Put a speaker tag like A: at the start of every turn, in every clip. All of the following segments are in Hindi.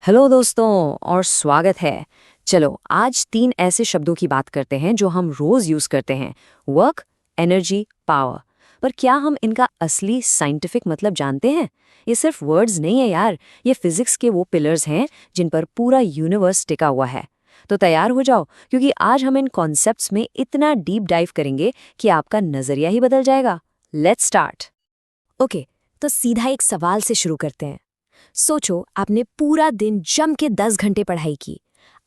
A: हेलो दोस्तों और स्वागत है। चलो आज 3 ऐसे शब्दों की बात करते हैं जो हम रोज यूज करते हैं। Work, energy, power. पर क्या हम इनका असली साइंटिफिक मतलब जानते हैं? ये सिर्फ वर्ड्स नहीं है यार, ये फिजिक्स के वो पिलर्स हैं जिन पर पूरा यूनिवर्स टिका हुआ है। तो तैयार हो जाओ, क्योंकि आज हम इन कॉन्सेप्ट्स में इतना डीप डाइव करेंगे कि आपका नजरिया ही बदल जाएगा। Let's start.
B: ओके, तो सीधा एक सवाल से शुरू करते हैं। सोचो, आपने पूरा दिन जम के 10 घंटे पढ़ाई की।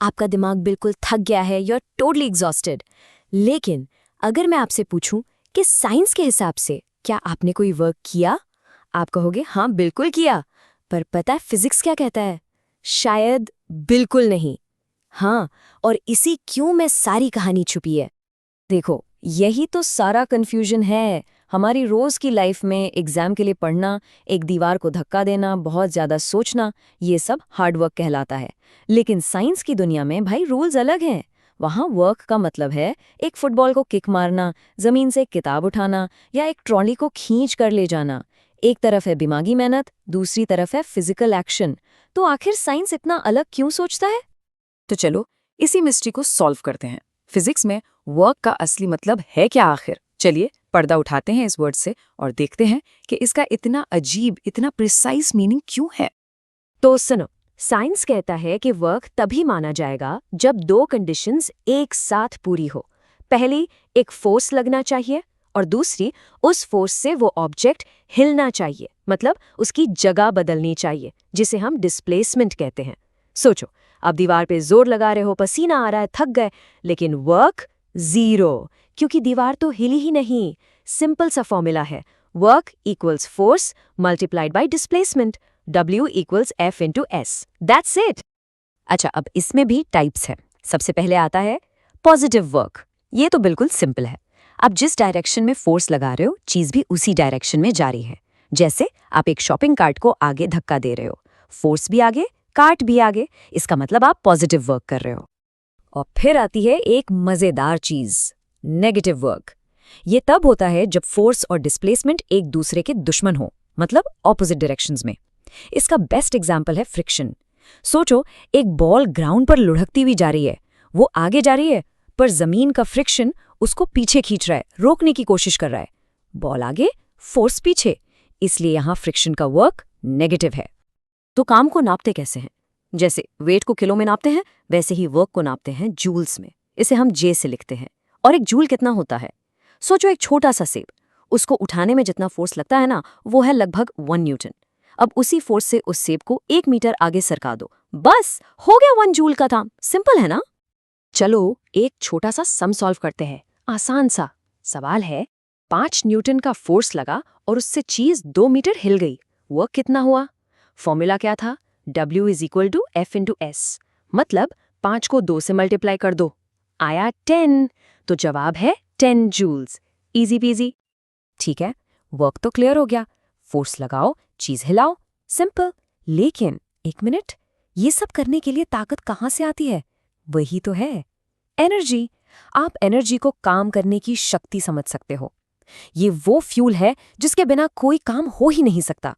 B: आपका दिमाग बिल्कुल थक गया है, यू आर टोटली एग्जॉस्टेड। लेकिन अगर मैं आपसे पूछूं कि साइंस के हिसाब से क्या आपने कोई वर्क किया? आप कहोगे हाँ बिल्कुल किया। पर पता है फिजिक्स क्या कहता है? शायद बिल्कुल नहीं। हाँ, और इसी क्यों में सारी कहानी छुपी है।
A: देखो, यही तो सारा कंफ्यूजन है। हमारी रोज की लाइफ में एग्जाम के लिए पढ़ना, एक दीवार को धक्का देना, बहुत ज्यादा सोचना, ये सब हार्ड वर्क कहलाता है। लेकिन साइंस की दुनिया में भाई रूल्स अलग हैं। वहाँ वर्क का मतलब है एक फुटबॉल को किक मारना, जमीन से एक किताब उठाना या एक ट्रॉली को खींच कर ले जाना। एक तरफ है दिमागी मेहनत, दूसरी तरफ है फिजिकल एक्शन। तो आखिर साइंस इतना अलग क्यों सोचता है?
C: तो चलो इसी मिस्ट्री को सॉल्व करते हैं। फिजिक्स में वर्क का असली मतलब है क्या आखिर? चलिए पर्दा उठाते हैं इस वर्ड से और देखते हैं कि इसका इतना अजीब, इतना प्रिसाइज मीनिंग क्यों है।
B: तो सुनो, साइंस कहता है कि वर्क तभी माना जाएगा जब 2 कंडीशंस एक साथ पूरी हो। पहली, एक फोर्स लगना चाहिए, और दूसरी, उस फोर्स से वो ऑब्जेक्ट हिलना चाहिए, मतलब उसकी जगह बदलनी चाहिए, जिसे हम डिस्प्लेसमेंट कहते हैं। सोचो, आप दीवार पे जोर लगा रहे हो, पसीना आ रहा है, थक गए, लेकिन वर्क जीरो, क्योंकि दीवार तो हिली ही नहीं। सिंपल सा फॉर्मूला है, work equals force multiplied by displacement, W equals F into S। That's it.
A: अच्छा, अब इसमें भी टाइप्स हैं। सबसे पहले आता है पॉजिटिव वर्क। ये तो बिल्कुल सिंपल है। आप जिस डायरेक्शन में फोर्स लगा रहे हो, चीज भी उसी डायरेक्शन में जा रही है। जैसे आप एक शॉपिंग कार्ट को आगे धक्का दे रहे हो, फोर्स भी आगे, कार्ट भी आगे, इसका मतलब आप पॉजिटिव वर्क कर रहे हो। और फिर आती है एक मजेदार चीज, नेगेटिव वर्क। ये तब होता है जब फोर्स और डिस्प्लेसमेंट एक दूसरे के दुश्मन हो, मतलब ऑपोजिट डायरेक्शंस में। इसका बेस्ट एग्जाम्पल है फ्रिक्शन। सोचो, एक बॉल ग्राउंड पर लुढ़कती हुई जा रही है, वो आगे जा रही है, पर जमीन का फ्रिक्शन उसको पीछे खींच रहा है, रोकने की कोशिश कर रहा है। बॉल आगे, फोर्स पीछे, इसलिए यहां फ्रिक्शन का वर्क नेगेटिव है। तो काम को नापते कैसे हैं? जैसे वेट को किलो में नापते हैं, वैसे ही वर्क को नापते हैं जूल्स में। इसे हम जे से लिखते हैं। और एक जूल कितना होता है? सोचो, एक छोटा सा सेब, उसको उठाने में जितना फोर्स लगता है ना, वो है लगभग 1 न्यूटन। अब उसी फोर्स से उस सेब को 1 मीटर आगे सरका दो, बस हो गया 1 जूल का था। सिंपल है ना? चलो एक छोटा सा सम सॉल्व करते हैं, आसान सा। सवाल है, 5 न्यूटन का फोर्स लगा और उससे चीज 2 मीटर हिल गई। वर्क कितना हुआ? फॉर्मूला क्या था? W is equal to F into S। मतलब 5 को 2 से मल्टीप्लाई कर दो, आया 10। तो जवाब है 10 जूल्स। Easy PG. ठीक है, वर्क तो क्लियर हो गया। फोर्स लगाओ, चीज हिलाओ, सिंपल। लेकिन एक मिनट, ये सब करने के लिए ताकत कहाँ से आती है? वही तो है, एनर्जी। आप एनर्जी को काम करने की शक्ति समझ सकते हो। ये वो फ्यूल है जिसके बिना कोई काम हो ही नहीं सकता।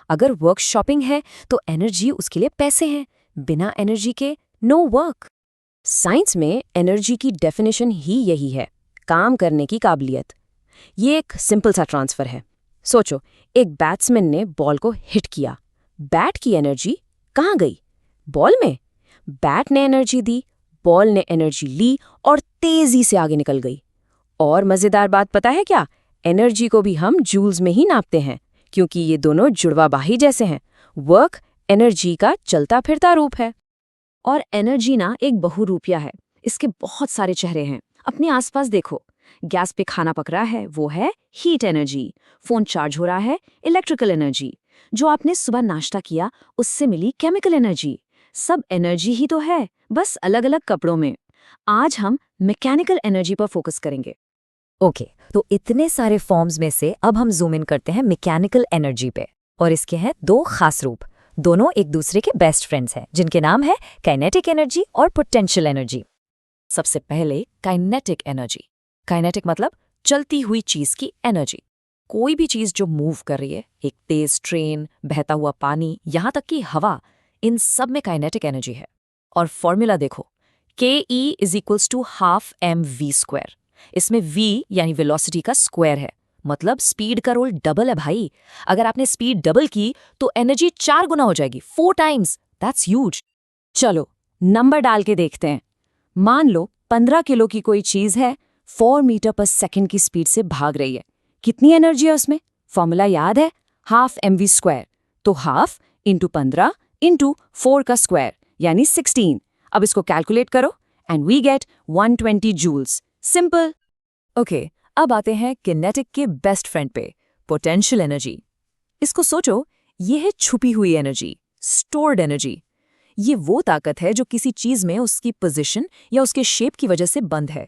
A: अगर वर्क शॉपिंग है तो एनर्जी उसके लिए पैसे हैं, बिना एनर्जी के नो वर्क। साइंस में एनर्जी की डेफिनेशन ही यही है, काम करने की काबिलियत। ये एक सिंपल सा ट्रांसफर है। सोचो, एक बैट्समैन ने बॉल को हिट किया, बैट की एनर्जी कहाँ गई? बॉल में। बैट ने एनर्जी दी, बॉल ने एनर्जी ली और तेजी से आगे निकल गई। और मजेदार बात पता है क्या? एनर्जी को भी हम जूल्स में ही नापते हैं, क्योंकि ये दोनों जुड़वा बाही जैसे हैं। वर्क एनर्जी का चलता फिरता रूप है। और एनर्जी ना एक बहुरूपिया है, इसके बहुत सारे चेहरे हैं। अपने आसपास देखो, गैस पे खाना पक रहा है, वो है हीट एनर्जी। फोन चार्ज हो रहा है, इलेक्ट्रिकल एनर्जी। जो आपने सुबह नाश्ता किया, उससे मिली केमिकल एनर्जी। सब एनर्जी ही तो है, बस अलग अलग कपड़ों में। आज हम मैकेनिकल एनर्जी पर फोकस करेंगे। ओके, तो इतने सारे फॉर्म्स में से अब हम जूम इन करते हैं मैकेनिकल एनर्जी पे। और इसके हैं 2 खास रूप। दोनों एक दूसरे के बेस्ट फ्रेंड्स हैं, जिनके नाम है काइनेटिक एनर्जी और पोटेंशियल एनर्जी। सबसे पहले काइनेटिक एनर्जी। काइनेटिक मतलब चलती हुई चीज की एनर्जी। कोई भी चीज जो मूव कर रही है, एक तेज ट्रेन, बहता हुआ पानी, यहां तक कि हवा,
C: इन सब में काइनेटिक एनर्जी है। और फॉर्मूला देखो, ke = ½ mv²। इसमें v यानी वेलोसिटी का स्क्वायर है, मतलब स्पीड का रोल डबल है भाई। अगर आपने स्पीड डबल की तो एनर्जी 4 गुना हो जाएगी, 4 टाइम्स। That's huge. चलो नंबर डाल के देखते हैं। मान लो 15 किलो की कोई चीज है, 4 मीटर पर सेकंड की स्पीड से भाग रही है। कितनी एनर्जी है उसमें? फॉर्मूला याद है, ½ mv²। तो ½ × 15 × 4 का स्क्वायर यानी 16। अब इसको कैलकुलेट करो and we get 120 joules. Simple. Okay, अब आते हैं किनेटिक के बेस्ट फ्रेंड पे, पोटेंशियल एनर्जी। इसको सोचो, ये है छुपी हुई एनर्जी, स्टोर्ड एनर्जी। ये वो ताकत है जो किसी चीज में उसकी पोजीशन या उसके शेप की वजह से बंद है,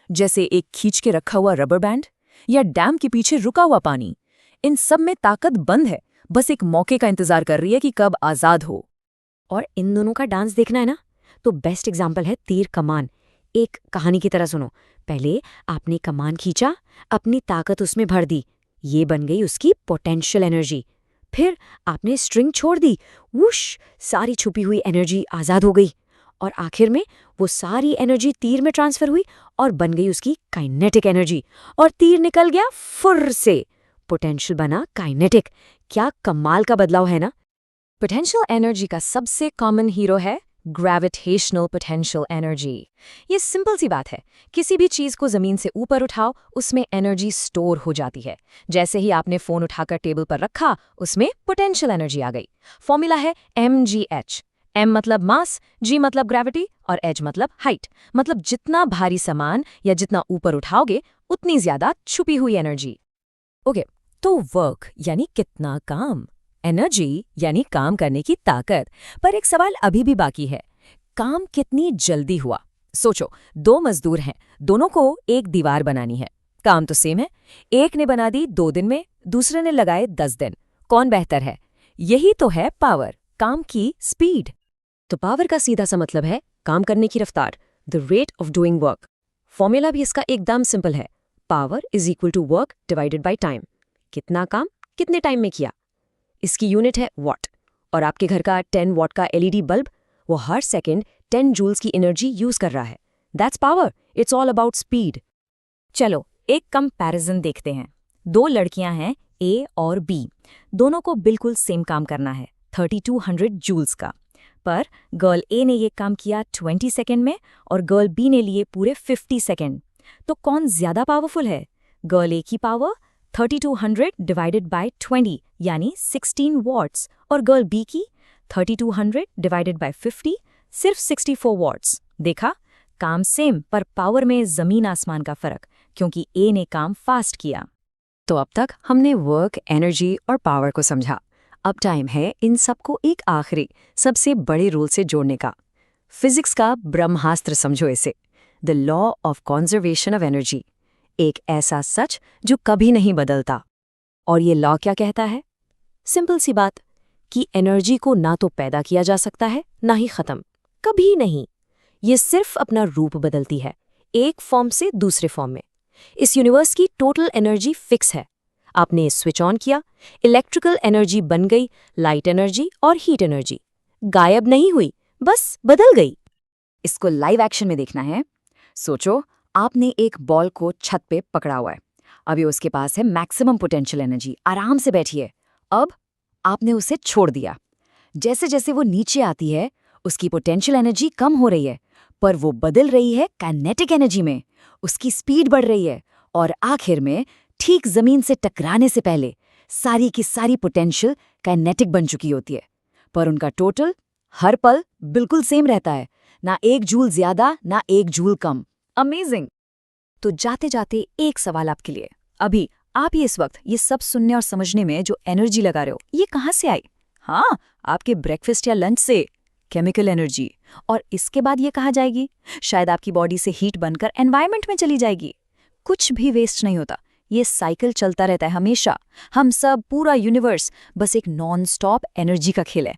C: जैसे एक खींच के रखा हुआ रबर बैंड या डैम के पीछे रुका हुआ पानी। इन सब में ताकत बंद है, बस एक मौके का इंतजार कर रही है कि कब आजाद हो।
B: और इन दोनों का डांस देखना है ना, तो बेस्ट एग्जाम्पल है तीर कमान। एक कहानी की तरह सुनो। पहले आपने कमान खींचा, अपनी ताकत उसमें भर दी, ये बन गई उसकी पोटेंशियल एनर्जी। फिर आपने स्ट्रिंग छोड़ दी, वुश, सारी छुपी हुई एनर्जी आज़ाद हो गई। और आखिर में वो सारी एनर्जी तीर में ट्रांसफर हुई और बन गई उसकी काइनेटिक एनर्जी, और तीर निकल गया फुर्र से। पोटेंशियल बना काइनेटिक। क्या कमाल का बदलाव है ना।
C: पोटेंशियल एनर्जी का सबसे कॉमन हीरो है ग्रेविटेशनल पोटेंशियल एनर्जी। ये सिंपल सी बात है, किसी भी चीज को जमीन से ऊपर उठाओ, उसमें एनर्जी स्टोर हो जाती है। जैसे ही आपने फोन उठाकर टेबल पर रखा, उसमें पोटेंशियल एनर्जी आ गई। फॉर्मूला है mgh। m मतलब मास, g मतलब ग्रेविटी और h मतलब हाइट। मतलब जितना भारी सामान या जितना ऊपर उठाओगे, उतनी ज्यादा छुपी हुई एनर्जी। ओके, तो वर्क यानी कितना काम, एनर्जी यानी काम करने की ताकत। पर एक सवाल अभी भी बाकी है, काम कितनी जल्दी हुआ? सोचो, 2 मजदूर हैं, दोनों को एक दीवार बनानी है। काम तो सेम है, एक ने बना दी 2 दिन में, दूसरे ने लगाए 10 दिन। कौन बेहतर है? यही तो है पावर, काम की स्पीड।
B: तो पावर का सीधा सा मतलब है काम करने की रफ्तार, the rate of doing work. Formula भी इसका एकदम सिंपल है, power = work divided by time. कितना काम कितने टाइम में किया। इसकी यूनिट है वॉट। और आपके घर का 10 वॉट का LED बल्ब, वो हर सेकंड 10 जूल्स की एनर्जी यूज कर रहा है। That's power, it's all about speed.
C: चलो एक कंपैरिजन देखते हैं। 2 लड़कियां हैं, A और B। दोनों को बिल्कुल सेम काम करना है, 3200 जूल्स का। पर गर्ल A ने ये काम किया 20 सेकेंड में और गर्ल B ने लिए पूरे 50 सेकेंड। तो कौन ज्यादा पावरफुल है? गर्ल A की पावर 3200 डिवाइडेड बाय 20 यानी 16 वॉट्स, और गर्ल B की 3200 डिवाइडेड बाय 50 सिर्फ 64 वॉट्स। देखा, काम सेम पर पावर में जमीन आसमान का फर्क, क्योंकि A ने काम फास्ट किया।
A: तो अब तक हमने वर्क, एनर्जी और पावर को समझा। अब टाइम है इन सबको एक आखिरी, सबसे बड़े रूल से जोड़ने का। फिजिक्स का ब्रह्मास्त्र समझो इसे, the law of conservation of energy. एक ऐसा सच जो कभी नहीं बदलता। और ये लॉ क्या कहता है?
B: सिंपल सी बात कि एनर्जी को ना तो पैदा किया जा सकता है, ना ही खत्म, कभी नहीं। ये सिर्फ अपना रूप बदलती है, एक फॉर्म से दूसरे फॉर्म में। इस यूनिवर्स की टोटल एनर्जी फिक्स है। आपने स्विच ऑन किया, इलेक्ट्रिकल एनर्जी बन गई लाइट एनर्जी और हीट एनर्जी। गायब नहीं हुई, बस बदल गई।
A: इसको लाइव एक्शन में देखना है। सोचो, आपने एक बॉल को छत पे पकड़ा हुआ है। अभी उसके पास है मैक्सिमम पोटेंशियल एनर्जी, आराम से बैठी है। अब आपने उसे छोड़ दिया। जैसे जैसे वो नीचे आती है, उसकी पोटेंशियल एनर्जी कम हो रही है, पर वो बदल रही है काइनेटिक एनर्जी में। उसकी स्पीड बढ़ रही है और आखिर में ठीक जमीन से टकराने से पहले सारी की सारी पोटेंशियल काइनेटिक बन चुकी होती है। पर उनका टोटल हर पल बिल्कुल सेम रहता है, ना 1 जूल ज्यादा ना 1 जूल कम। अमेजिंग। तो जाते जाते एक सवाल आपके लिए। अभी आप ही इस वक्त ये सब सुनने और समझने में जो एनर्जी लगा रहे हो, ये कहाँ से आई? हाँ, आपके ब्रेकफास्ट या लंच से, केमिकल एनर्जी। और इसके बाद ये कहाँ जाएगी? शायद आपकी बॉडी से हीट बनकर एनवायरनमेंट में चली जाएगी। कुछ भी वेस्ट नहीं होता, ये साइकिल चलता रहता है हमेशा। हम सब, पूरा यूनिवर्स बस एक नॉन स्टॉप एनर्जी का खेल है।